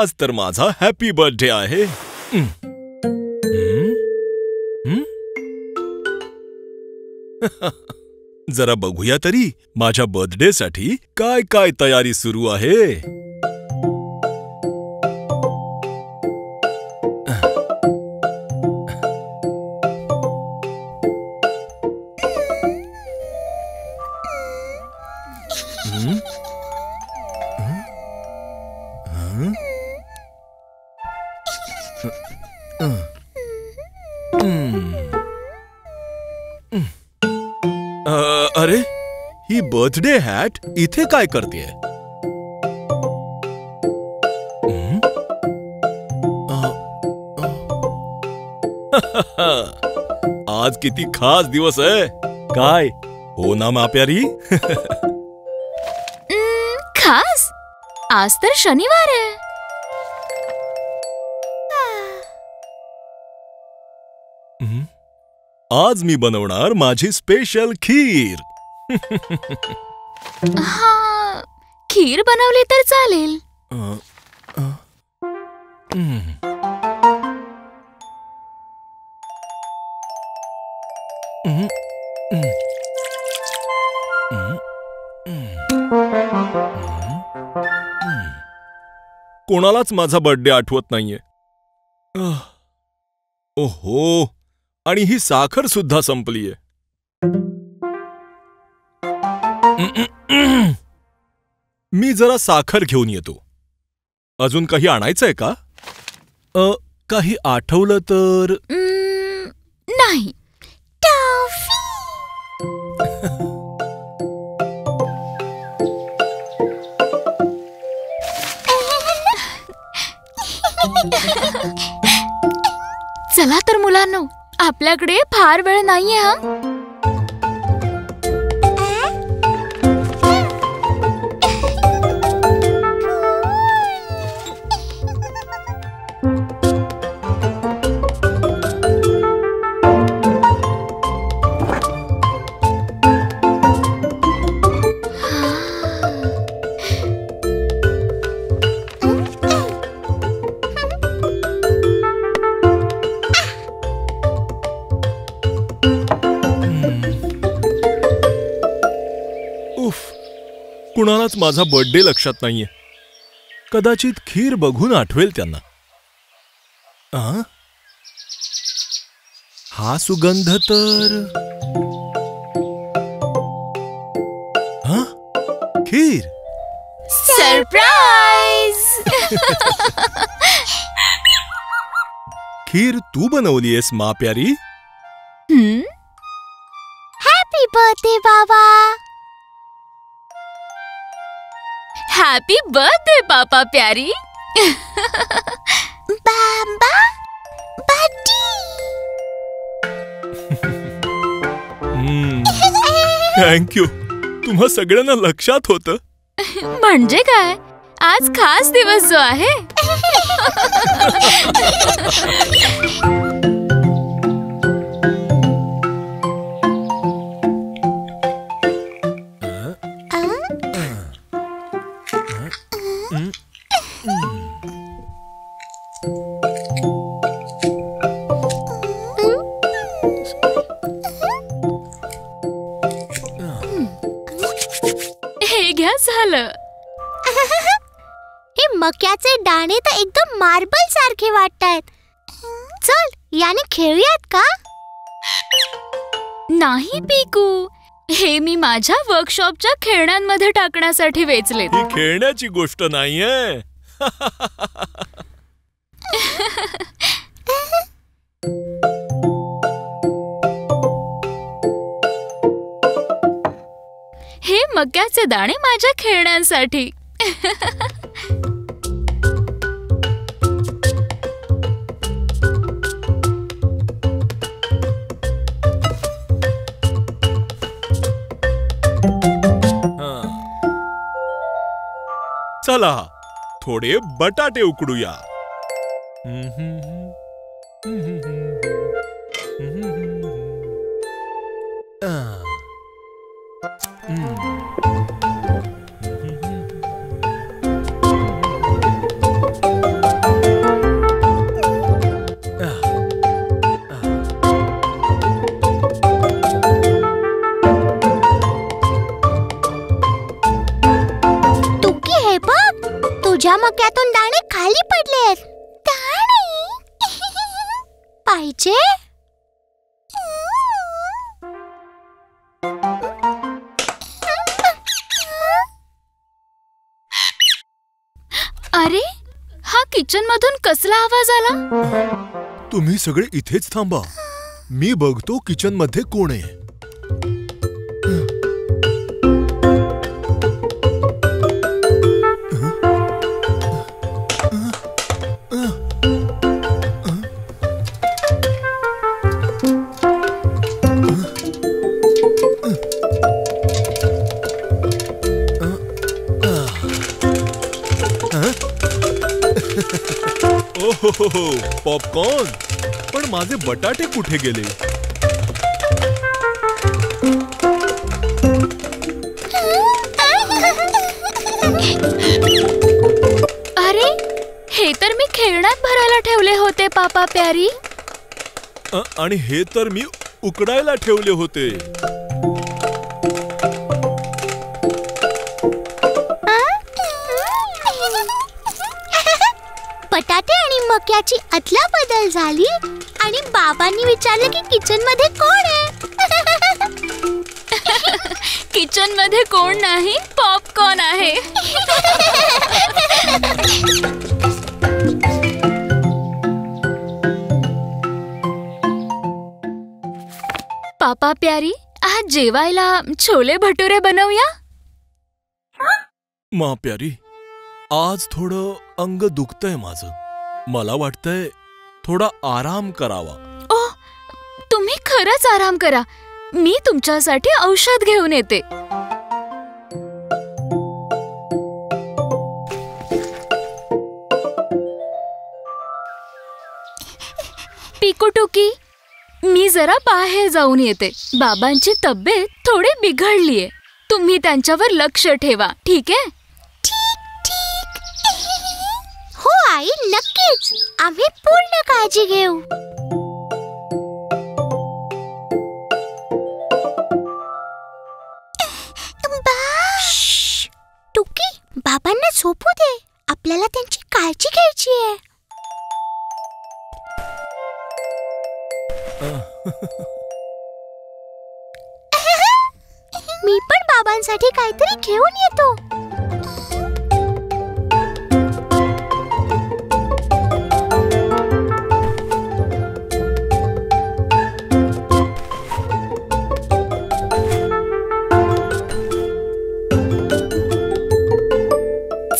आज तर माझा हॅपी बर्थडे आहे. जरा बघूया तरी माझ्या बर्थडे साठी काय काय तयारी सुरू आहे. अरे, ही बर्थडे हॅट इथे काय करतेय? आज किती खास दिवस आहे. काय हो ना माप्यारी? खास? आज तर शनिवार आहे. आज मी बनवणार माझी स्पेशल खीर. हा, खीर बनवली तर चालेल. कोणालाच माझा बर्थडे आठवत नाहीये. ओहो, आणि ही साखर सुद्धा संपलीये. मी जरा साखर घेऊन येतो. अजून काही आणायचंय का? काही आठवलं तर? नाही. चला तर मुलांनो, आपल्याकडे फार वेळ नाहीये. हा, कुणालाच माझा बर्थडे लक्षात नाहीये. कदाचित खीर बघून आठवेल त्यांना. हा सुगंध तर खीर. सरप्राईज! खीर तू बनवलीयस मा प्यारी? हॅपी बर्थडे बाबा. हॅपी बर्थडे पापा प्यारी. बाबा बर्थडे. थँक्यू. तुम्हा सगळ्यांना लक्षात होतं. म्हणजे काय, आज खास दिवस जो आहे. हे घ्या, झालं. हे मक्याचे दाणे तर एकदम मार्बल सारखे वाटतायत. चल, याने खेळूयात का? नाही पिकू, हे मी माझ्या वर्कशॉपच्या खेळण्यांमध्ये टाकण्यासाठी वेचले. ही खेळण्याची गोष्ट नाहीये. हे मक्याचे दाणे माझ्या खेळण्यांसाठी. चला, थोडे बटाटे उकडूया. माझ्या मक्यातून दाणे खाली पडलेत. दाणे पाहिजे? अरे, हा किचन मधून कसला आवाज आला? तुम्ही सगळे इथेच थांबा. मी बघतो किचन मध्ये कोण आहे. ओहो, पॉपकॉर्न. पण माझे बटाटे कुठे गेले? अरे, हे तर मी खेळण्यात भरायला ठेवले होते पापा प्यारी. आणि हे तर मी उकडायला ठेवले होते. बटाटे आणि मक्याची अदला बदल झाली आणि बाबांनी विचारलं की किचन मध्ये कोण आहे. किचन मध्ये कोण नाही, पॉपकॉर्न आहे. पापा प्यारी, आज जेवायला छोले भटुरे बनवूया. मा प्यारी, आज थोडं अंग दुखतंय माझं. मला वाटतंय थोडा आराम करावा. ओह, तुम्ही खरंच आराम करा. मी तुमच्यासाठी औषध घेऊन येते. पिकूटुकी, मी जरा बाहेर जाऊन येते. बाबांची तब्येत थोडी बिघडलीये. तुम्ही त्यांच्यावर लक्ष ठेवा, ठीक आहे? हो आई, नक्कीच. आम्ही पूर्ण काळजी घेऊ. टुकी, बाबांना झोपू दे. आपल्याला त्यांची काळजी घ्यायची आहे. मी पण बाबांसाठी काहीतरी घेऊन येतो.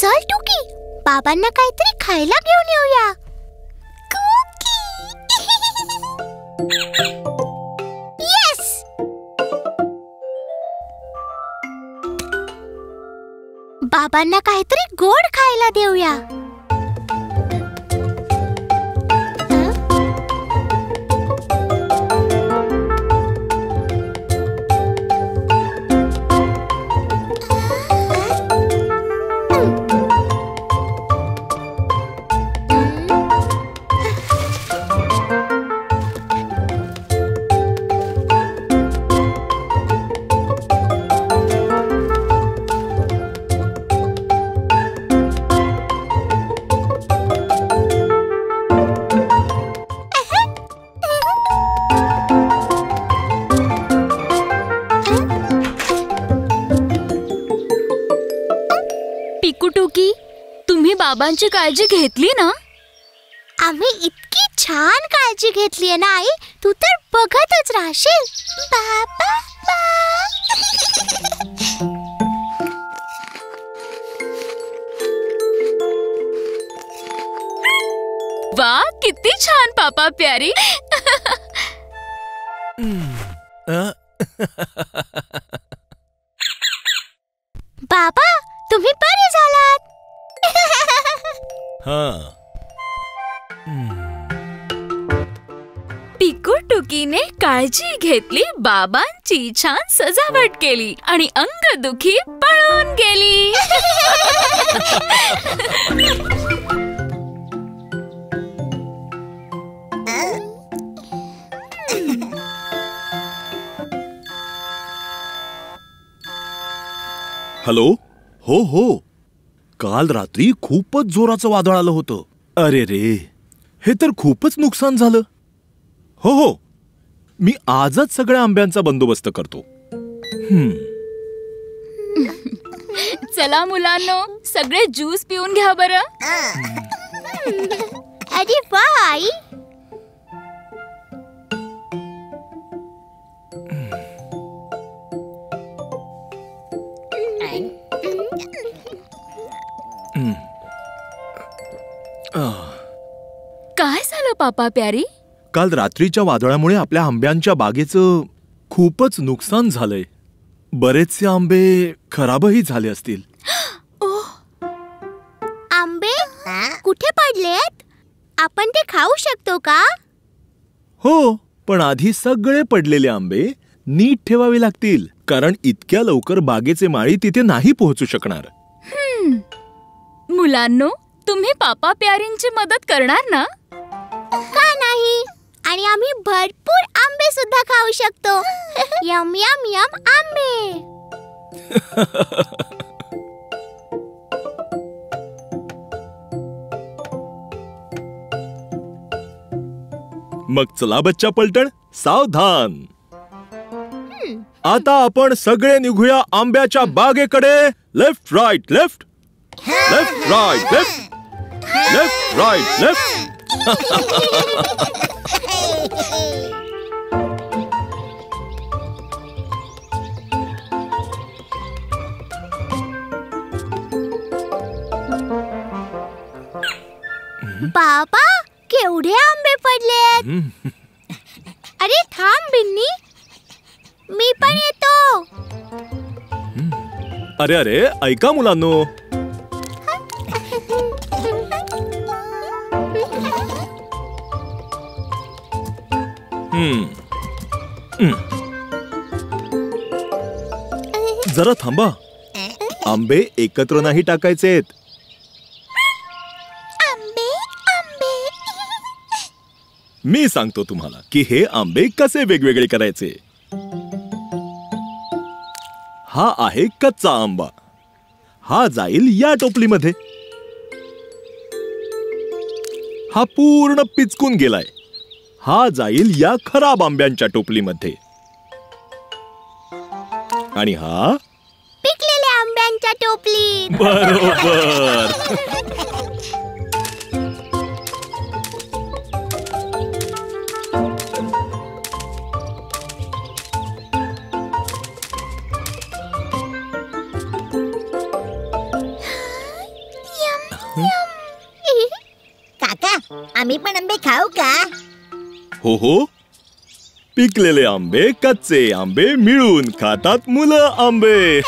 चल टुकी, बाबांना काहीतरी खायला घेऊन येऊया. येस. बाबांना काहीतरी गोड खायला देऊया. पिकूटुकी, तुम्ही बाबांची काळजी घेतली ना? आम्ही इतकी छान काळजी घेतलीये ना आई, तू तर बघतच राहशील. बाबा वा, किती छान पापा प्यारी. बाबा, तुम्ही बरे झालात. पिकूटुकीने काळजी घेतली, बाबांची छान सजावट केली आणि अंगदुखी पळून गेली. हॅलो. हो, काल रात्री खूपच जोराचं वादळ आलं होतं. अरे रे, हे तर खूपच नुकसान झालं. हो हो, मी आजच सगळ्या आंब्यांचा बंदोबस्त करतो. चला मुलांनो, सगळे ज्यूस पिऊन घ्या बरं. अरे वा आई. काय झालं पापा प्यारी? काल रात्रीच्या वादळामुळे आपल्या आंब्यांच्या बागेचं खूपच नुकसान झालंय. बरेचसे आंबे खराबही झाले असतील. आंबे कुठे पडलेत? आपण ते खाऊ शकतो का? हो, पण आधी सगळे पडलेले आंबे नीट ठेवावे लागतील, कारण इतक्या लवकर बागेचे माळी तिथे नाही पोहोचू शकणार. मुलांनो, तुम्ही पापा प्यारींची मदत करणार ना? का नाही? आणि आम्ही भरपूर आंबे सुद्धा खाऊ शकतो. यम यम यम आंबे. मग चला बच्चा पलटण, सावधान. आता आपण सगळे निघूया आंब्याच्या बागेकडे. Left right left, left right left, left right left. बाबा, केवढे आंबे पडलेत. अरे थांब बिन्नी, मी पण येतो. अरे अरे, ऐका मुलांनो. जरा थांबा. आंबे एकत्र नाही टाकायचेत. आंबे आंबे. मी सांगतो तुम्हाला की हे आंबे कसे वेगवेगळे करायचे. हा आहे कच्चा आंबा. हा जाईल या टोपलीमध्ये. हा पूर्ण पिचकून गेलाय. हा जाईल या खराब आंब्यांच्या टोपलीमध्ये. आणि हा पिकलेल्या आंब्यांच्या टोपलीत. बरोबर. काका, आम्ही पण आंबे खाऊ का? हो हो, पिकलेले आंबे, कच्चे आंबे मिळून खातात मुलं आंबे.